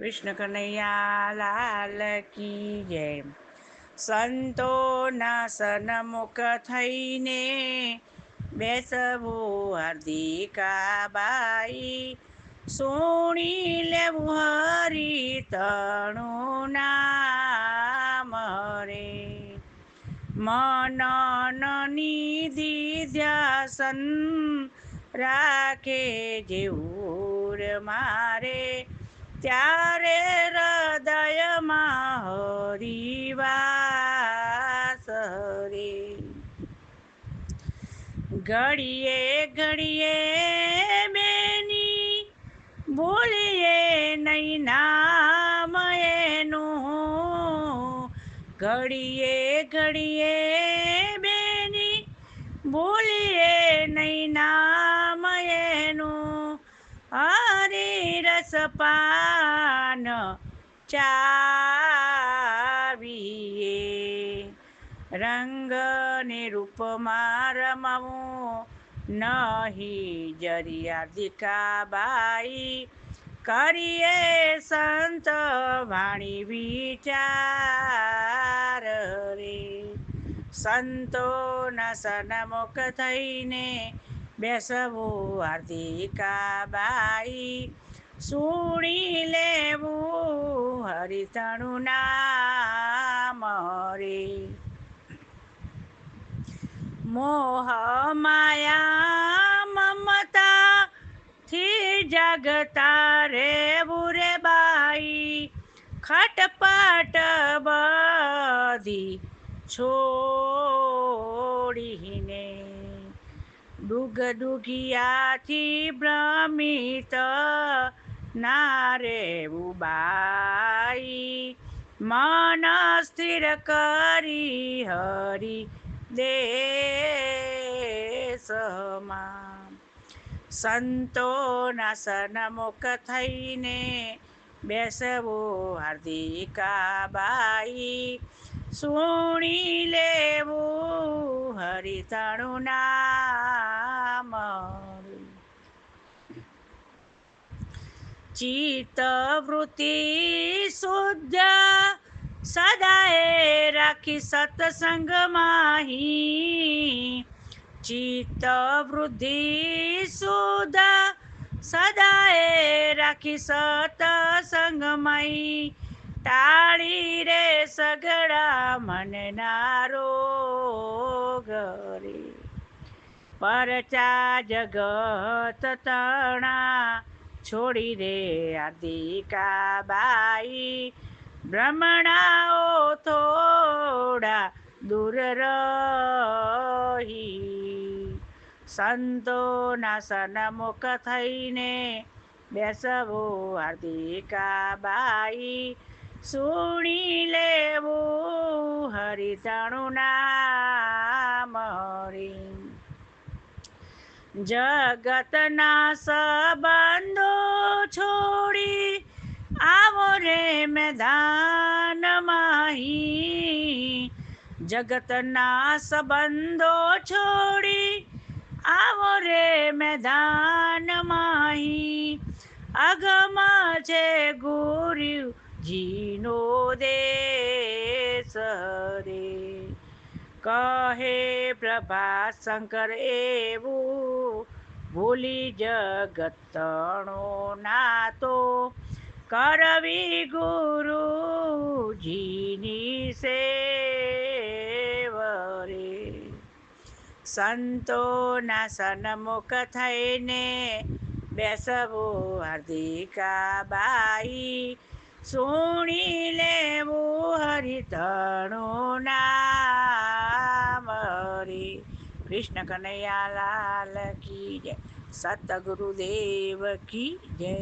કૃષ્ણ કનૈયા લાલ કી જય. સંતોના સન્મુખ થઈને બેસવું હાર્દિકાબાઈ, સુણી લેવું હરી તણું નામ રે. મનની દિધ્યાસન રાખે જેવું મારે, ત્યારે હૃદયમાં હરિવાસ રે. ઘડીએ ઘડીએ બેની ભૂલીએ નહીં નામ એનું, ઘડીએ ઘડીએ બેની ભૂલીએ નહીં નામ એનું. હરિરસ પાન ચાવીએ, રંગ ને રૂપમાં રમવું નહીં જરી હાર્દિકાબાઈ, કરીએ સંત વાણી વિચાર રે. સંતોના સન્મુખ થઈને બેસવું હાર્દિકાબાઈ, સુણી લેવું હરિતણું નામ રે. મોહ માયા મમતા થી જાગતા રેવું રે બાઈ, ખટપટ બધી છોડીને, ડુગડુગિયાથી ભ્રમિત ના રેવું બાઈ, મન સ્થિર કરી હરી દેશમાં. સંતોના સન્મુખ થઈને બેસવું હાર્દિકાબાઈ, સુણી લેવું હરિતણું નામ. ચિત્ત વૃત્તિ શુદ્ધ સદાએ રાખી સત્સંગમાં, ચિત્ત વૃદ્ધિ શુદ્ધ સદાએ રાખી સત્સંગમાં, ટાળી રે સગડા મનના રોગ રે. પરચા જગત તણા છોડી રે હાર્દિકાબાઈ, ભ્રમણાઓ થોડા દૂર રહી. સંતોના સન્મુખ થઈને બેસવું હાર્દિકાબાઈ, સુણી લેવું હરિતણું નામ રે. જગતના સંબંધો છોડી આવો રે મેદાનમાં, જગતના સંબંધો છોડી આવો રે મેદાનમાં, અગમ છે ગુરુજીનો દેશ રે. કહે પ્રભાશંકર એવું ભૂલી જગતણો નાતો, કરવી ગુરુજીની સેવ રે. સંતોના સન્મુખ થઈને બેસવું હાર્દિકાબાઈ, સુણી લેવું હરિતણું નામ રે. કૃષ્ણ કનૈયા લાલ કી જય. સતગુરુદેવ કી જય.